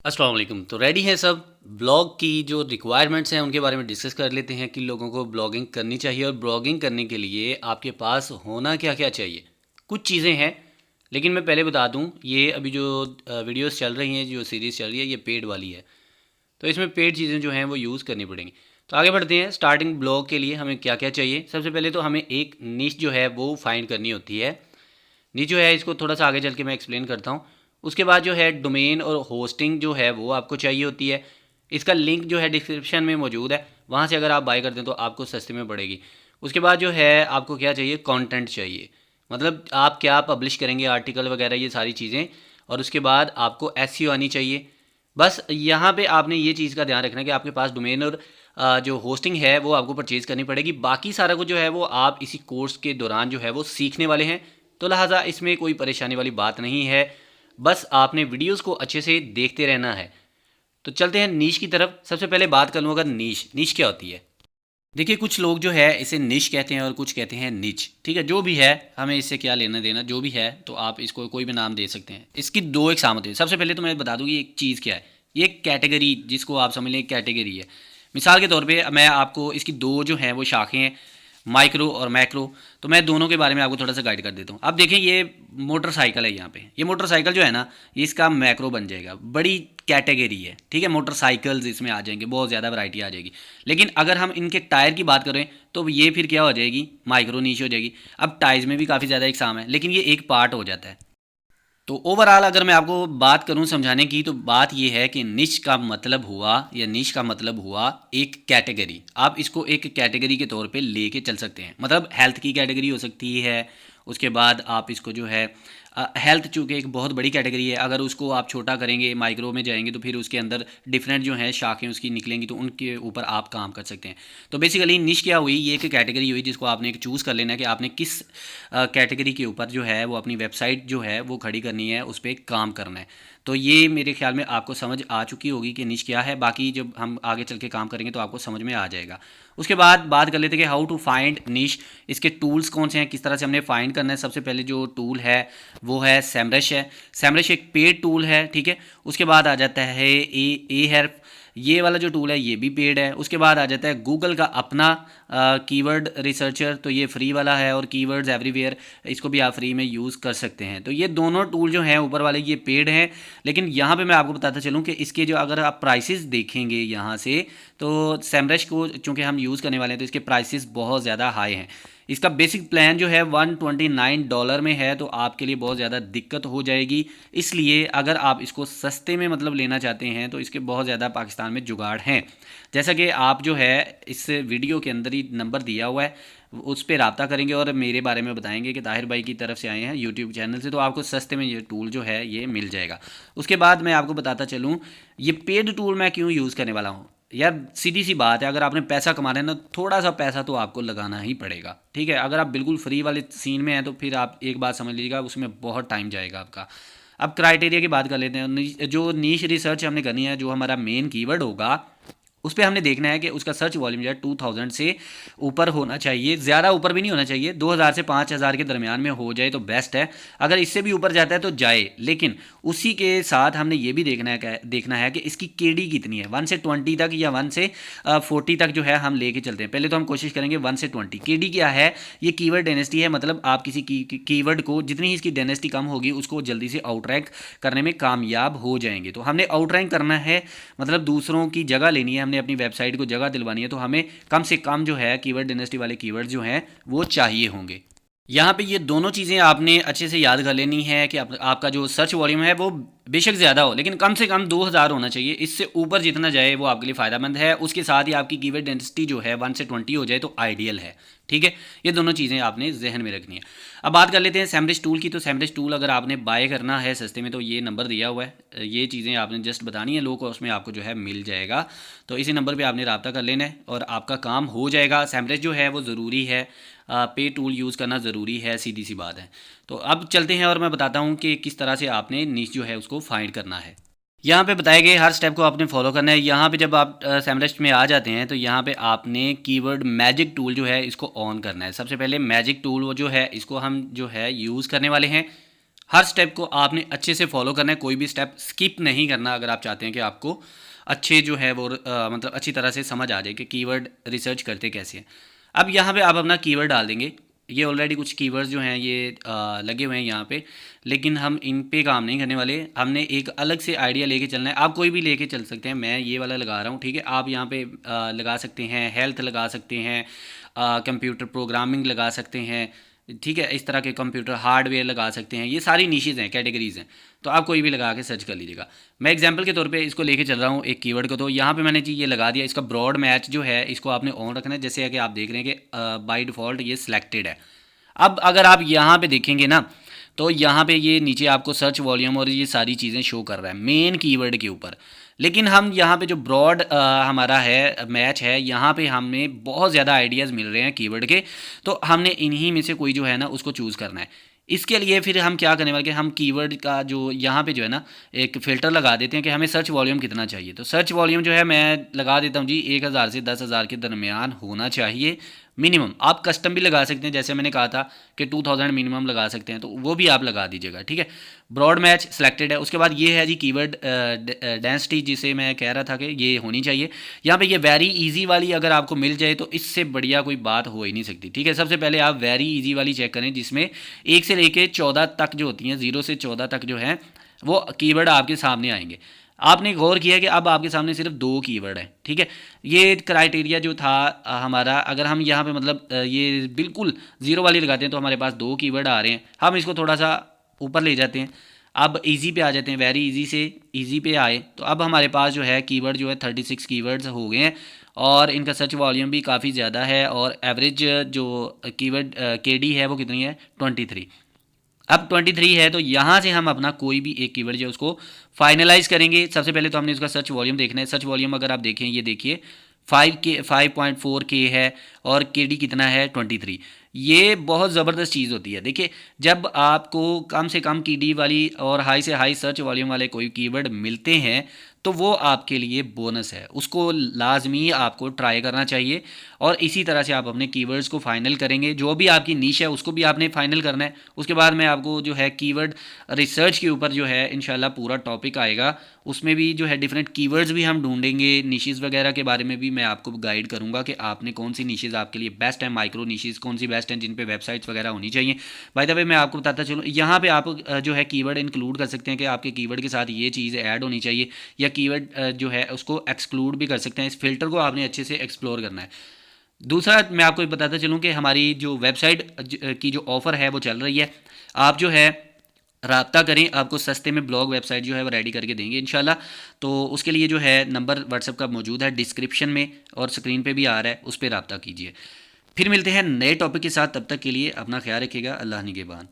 अस्सलाम वालेकुम। तो रेडी हैं सब। ब्लॉग की जो रिक्वायरमेंट्स हैं उनके बारे में डिस्कस कर लेते हैं कि लोगों को ब्लॉगिंग करनी चाहिए और ब्लॉगिंग करने के लिए आपके पास होना क्या क्या चाहिए। कुछ चीज़ें हैं, लेकिन मैं पहले बता दूं, ये अभी जो वीडियोस चल रही हैं, जो सीरीज़ चल रही है, ये पेड वाली है। तो इसमें पेड चीज़ें जो हैं वो यूज़ करनी पड़ेंगी। तो आगे बढ़ते हैं। स्टार्टिंग ब्लॉग के लिए हमें क्या क्या चाहिए। सबसे पहले तो हमें एक नीश जो है वो फाइंड करनी होती है। नीच जो है इसको थोड़ा सा आगे चल के मैं एक्सप्लेन करता हूँ। उसके बाद जो है डोमेन और होस्टिंग जो है वो आपको चाहिए होती है। इसका लिंक जो है डिस्क्रिप्शन में मौजूद है, वहाँ से अगर आप बाय करते हैं तो आपको सस्ते में पड़ेगी। उसके बाद जो है आपको क्या चाहिए, कंटेंट चाहिए। मतलब आप क्या पब्लिश करेंगे, आर्टिकल वगैरह, ये सारी चीज़ें। और उसके बाद आपको एसईओ आनी चाहिए। बस यहाँ पे आपने ये चीज़ का ध्यान रखना है कि आपके पास डोमेन और जो होस्टिंग है वो आपको परचेज़ करनी पड़ेगी। बाकी सारा कुछ जो है वो आप इसी कोर्स के दौरान जो है वो सीखने वाले हैं। तो लिहाजा इसमें कोई परेशानी वाली बात नहीं है। बस आपने वीडियोस को अच्छे से देखते रहना है। तो चलते हैं नीश की तरफ। सबसे पहले बात कर लूँ, अगर नीश नीश क्या होती है। देखिए, कुछ लोग जो है इसे निश कहते हैं और कुछ कहते हैं निच। ठीक है, जो भी है, हमें इससे क्या लेना देना, जो भी है तो आप इसको कोई भी नाम दे सकते हैं। इसकी दो एक होती है। सबसे पहले तो मैं बता दूँ कि एक चीज़ क्या है। ये एक कैटेगरी, जिसको आप समझ लें एक कैटेगरी है। मिसाल के तौर पे मैं आपको इसकी दो जो हैं वो शाखें हैं, माइक्रो और मैक्रो। तो मैं दोनों के बारे में आपको थोड़ा सा गाइड कर देता हूँ। अब देखें, ये मोटरसाइकिल है। यहाँ पे ये मोटरसाइकिल जो है ना, ये इसका मैक्रो बन जाएगा। बड़ी कैटेगरी है, ठीक है। मोटरसाइकिल्स इसमें आ जाएंगे, बहुत ज़्यादा वैरायटी आ जाएगी। लेकिन अगर हम इनके टायर की बात करें तो ये फिर क्या हो जाएगी, माइक्रो नीश हो जाएगी। अब टायर्स में भी काफ़ी ज़्यादा इकसाम है, लेकिन ये एक पार्ट हो जाता है। तो ओवरऑल अगर मैं आपको बात करूं समझाने की, तो बात ये है कि निश का मतलब हुआ, या निश का मतलब हुआ एक कैटेगरी। आप इसको एक कैटेगरी के तौर पे लेके चल सकते हैं। मतलब हेल्थ की कैटेगरी हो सकती है। उसके बाद आप इसको जो है हेल्थ, चूँकि एक बहुत बड़ी कैटेगरी है, अगर उसको आप छोटा करेंगे, माइक्रो में जाएंगे, तो फिर उसके अंदर डिफरेंट जो है शाखें उसकी निकलेंगी, तो उनके ऊपर आप काम कर सकते हैं। तो बेसिकली निश क्या हुई, ये एक कैटेगरी हुई जिसको आपने एक चूज़ कर लेना है कि आपने किस कैटेगरी के ऊपर जो है वो अपनी वेबसाइट जो है वो खड़ी करनी है, उस पर काम करना है। तो ये मेरे ख्याल में आपको समझ आ चुकी होगी कि निश क्या है। बाकी जब हम आगे चल के काम करेंगे तो आपको समझ में आ जाएगा। उसके बाद बात कर लेते हैं कि हाउ टू फाइंड निश। इसके टूल्स कौन से हैं, किस तरह से हमने फाइंड करना है। सबसे पहले जो टूल है वो है सेमरश है। सेमरश एक पेड टूल है, ठीक है। उसके बाद आ जाता है ए हेल्प। ये वाला जो टूल है ये भी पेड है। उसके बाद आ जाता है गूगल का अपना कीवर्ड रिसर्चर, तो ये फ्री वाला है। और कीवर्ड्स एवरीवेयर, इसको भी आप फ्री में यूज़ कर सकते हैं। तो ये दोनों टूल जो हैं ऊपर वाले, ये पेड हैं। लेकिन यहाँ पे मैं आपको बताता चलूँ कि इसके जो, अगर आप प्राइसेस देखेंगे यहाँ से, तो सेमरश को चूँकि हम यूज़ करने वाले हैं तो इसके प्राइसेस बहुत ज़्यादा हाई हैं। इसका बेसिक प्लान जो है $129 में है, तो आपके लिए बहुत ज़्यादा दिक्कत हो जाएगी। इसलिए अगर आप इसको सस्ते में मतलब लेना चाहते हैं तो इसके बहुत ज़्यादा पाकिस्तान में जुगाड़ हैं। जैसा कि आप जो है इस वीडियो के अंदर ही नंबर दिया हुआ है, उस पर रब्ता करेंगे और मेरे बारे में बताएंगे कि ताहिर भाई की तरफ से आए हैं यूट्यूब चैनल से, तो आपको सस्ते में ये टूल जो है ये मिल जाएगा। उसके बाद मैं आपको बताता चलूँ, ये पेड टूल मैं क्यों यूज़ करने वाला हूँ। यार सीधी सी बात है, अगर आपने पैसा कमाना है ना, थोड़ा सा पैसा तो आपको लगाना ही पड़ेगा, ठीक है। अगर आप बिल्कुल फ्री वाले सीन में हैं तो फिर आप एक बात समझ लीजिएगा, उसमें बहुत टाइम जाएगा आपका। अब क्राइटेरिया की बात कर लेते हैं। जो नीश रिसर्च हमने करनी है, जो हमारा मेन कीवर्ड होगा, उस पर हमने देखना है कि उसका सर्च वॉल्यूम जो है 2000 से ऊपर होना चाहिए। ज़्यादा ऊपर भी नहीं होना चाहिए, 2000 से 5000 के दरमियान में हो जाए तो बेस्ट है। अगर इससे भी ऊपर जाता है तो जाए, लेकिन उसी के साथ हमने ये भी देखना है कि इसकी केडी कितनी है। 1 से 20 तक या 1 से 40 तक जो है हम लेके चलते हैं। पहले तो हम कोशिश करेंगे 1 से 20। केडी क्या है, ये कीवर्ड डेनेसिटी है। मतलब आप किसी कीवर्ड को, जितनी ही इसकी डेनेसिटी कम होगी, उसको जल्दी से आउट रैंक करने में कामयाब हो जाएंगे। तो हमने आउट रैंक करना है, मतलब दूसरों की जगह लेनी है, हमने अपनी वेबसाइट को जगह दिलवानी है। तो हमें कम से कम जो है कीवर्ड डायनेस्टी वाले कीवर्ड जो हैं वो चाहिए होंगे। यहाँ पे ये दोनों चीज़ें आपने अच्छे से याद कर लेनी है कि आपका जो सर्च वॉल्यूम है वो बेशक ज़्यादा हो, लेकिन कम से कम 2000 होना चाहिए। इससे ऊपर जितना जाए वो आपके लिए फ़ायदेमंद है। उसके साथ ही आपकी कीवर्ड डेंसिटी जो है 1 से 20 हो जाए तो आइडियल है, ठीक है। ये दोनों चीज़ें आपने जहन में रखनी है। अब बात कर लेते हैं सेमरश टूल की। तो सेमरश टूल अगर आपने बाय करना है सस्ते में, तो ये नंबर दिया हुआ है, ये चीज़ें आपने जस्ट बतानी है, लो कॉस्ट में आपको जो है मिल जाएगा। तो इसी नंबर पर आपने रब्ता कर लेना है और आपका काम हो जाएगा। सेमरश जो है वो ज़रूरी है, पे टूल यूज़ करना ज़रूरी है, सीधी सी बात है। तो अब चलते हैं और मैं बताता हूँ कि किस तरह से आपने नीश जो है उसको फाइंड करना है। यहाँ पे बताए गए हर स्टेप को आपने फॉलो करना है। यहाँ पे जब आप सेमरश में आ जाते हैं तो यहाँ पे आपने कीवर्ड मैजिक टूल जो है इसको ऑन करना है। सबसे पहले मैजिक टूल वो जो है, इसको हम जो है यूज़ करने वाले हैं। हर स्टेप को आपने अच्छे से फॉलो करना है, कोई भी स्टेप स्किप नहीं करना अगर आप चाहते हैं कि आपको अच्छे जो है वो मतलब अच्छी तरह से समझ आ जाए कि कीवर्ड रिसर्च करते कैसे हैं। अब यहाँ पे आप अपना कीवर्ड डाल देंगे। ये ऑलरेडी कुछ कीवर्ड्स जो हैं ये लगे हुए हैं यहाँ पे, लेकिन हम इन पे काम नहीं करने वाले। हमने एक अलग से आइडिया लेके चलना है। आप कोई भी लेके चल सकते हैं, मैं ये वाला लगा रहा हूँ, ठीक है। आप यहाँ पे लगा सकते हैं हेल्थ, लगा सकते हैं कंप्यूटर प्रोग्रामिंग लगा सकते हैं, ठीक है। इस तरह के कंप्यूटर हार्डवेयर लगा सकते हैं। ये सारी निशेज़ हैं, कैटेगरीज़ हैं, तो आप कोई भी लगा के सर्च कर लीजिएगा। मैं एग्जांपल के तौर पे इसको लेके चल रहा हूँ एक कीवर्ड को, तो यहाँ पे मैंने जी ये लगा दिया। इसका ब्रॉड मैच जो है इसको आपने ऑन रखना है, जैसे कि आप देख रहे हैं कि बाय डिफ़ॉल्ट ये सिलेक्टेड है। अब अगर आप यहाँ पे देखेंगे ना, तो यहाँ पे ये नीचे आपको सर्च वॉल्यूम और ये सारी चीज़ें शो कर रहा है मेन कीवर्ड के ऊपर। लेकिन हम यहाँ पे जो ब्रॉड हमारा है मैच है, यहाँ पे हमें बहुत ज़्यादा आइडियाज़ मिल रहे हैं कीवर्ड के, तो हमने इन्हीं में से कोई जो है ना उसको चूज़ करना है। इसके लिए फिर हम क्या करने वाले कि हम कीवर्ड का जो यहाँ पे जो है ना एक फ़िल्टर लगा देते हैं कि हमें सर्च वॉल्यूम कितना चाहिए। तो सर्च वॉल्यूम जो है मैं लगा देता हूँ जी 1000 से 10,000 के दरमियान होना चाहिए मिनिमम। आप कस्टम भी लगा सकते हैं, जैसे मैंने कहा था कि 2000 मिनिमम लगा सकते हैं, तो वो भी आप लगा दीजिएगा, ठीक है। ब्रॉड मैच सिलेक्टेड है। उसके बाद ये है जी कीवर्ड डेंसिटी, जिसे मैं कह रहा था कि ये होनी चाहिए। यहाँ पे ये वेरी इजी वाली अगर आपको मिल जाए तो इससे बढ़िया कोई बात हो ही नहीं सकती, ठीक है। सबसे पहले आप वेरी इजी वाली चेक करें, जिसमें 1 से लेके 14 तक जो होती हैं, 0 से 14 तक जो है वो कीवर्ड आपके सामने आएंगे। आपने गौर किया कि अब आपके सामने सिर्फ 2 कीवर्ड हैं, ठीक है। ये क्राइटेरिया जो था हमारा, अगर हम यहाँ पे मतलब ये बिल्कुल ज़ीरो वाली लगाते हैं तो हमारे पास 2 कीवर्ड आ रहे हैं। हम इसको थोड़ा सा ऊपर ले जाते हैं, अब इजी पे आ जाते हैं, वेरी इजी से इजी पे आए तो अब हमारे पास जो है कीवर्ड जो है 36 कीवर्ड्स हो गए हैं, और इनका सर्च वॉल्यूम भी काफ़ी ज़्यादा है, और एवरेज जो कीवर्ड केडी है वो कितनी है 23। अब 23 है, तो यहाँ से हम अपना कोई भी एक कीवर्ड जो है उसको फाइनलाइज करेंगे। सबसे पहले तो हमने उसका सर्च वॉल्यूम देखना है। सर्च वॉल्यूम अगर आप देखें, ये देखिए 5.4K है, और केडी कितना है 23। ये बहुत ज़बरदस्त चीज़ होती है। देखिए जब आपको कम से कम केडी वाली और हाई से हाई सर्च वॉल्यूम वाले कोई कीवर्ड मिलते हैं तो वो आपके लिए बोनस है, उसको लाजमी आपको ट्राई करना चाहिए। और इसी तरह से आप अपने कीवर्ड्स को फाइनल करेंगे। जो भी आपकी नीश है उसको भी आपने फाइनल करना है। उसके बाद में आपको जो है कीवर्ड रिसर्च के ऊपर जो है इंशाल्लाह पूरा टॉपिक आएगा, उसमें भी जो है डिफरेंट कीवर्ड्स भी हम ढूंढेंगे। निशेज़ वगैरह के बारे में भी मैं आपको गाइड करूंगा कि आपने कौन सी निशेज़ आपके लिए बेस्ट है, माइक्रो निशेज़ कौन सी बेस्ट हैं जिन पे वेबसाइट्स वगैरह होनी चाहिए। बाय द वे मैं आपको बताता चलूँ, यहाँ पे आप जो है कीवर्ड इंक्लूड कर सकते हैं कि आपके कीवर्ड के साथ ये चीज़ ऐड होनी चाहिए, या कीवर्ड जो है उसको एक्सक्लूड भी कर सकते हैं। इस फिल्टर को आपने अच्छे से एक्सप्लोर करना है। दूसरा मैं आपको बताता चलूँ कि हमारी जो वेबसाइट की जो ऑफ़र है वो चल रही है। आप जो है राब्ता करें, आपको सस्ते में ब्लॉग वेबसाइट जो है वो रेडी करके देंगे इंशाल्लाह। तो उसके लिए जो है नंबर व्हाट्सएप का मौजूद है डिस्क्रिप्शन में, और स्क्रीन पे भी आ रहा है, उस पर राब्ता कीजिए। फिर मिलते हैं नए टॉपिक के साथ, तब तक के लिए अपना ख्याल रखिएगा। अल्लाह निगहबान।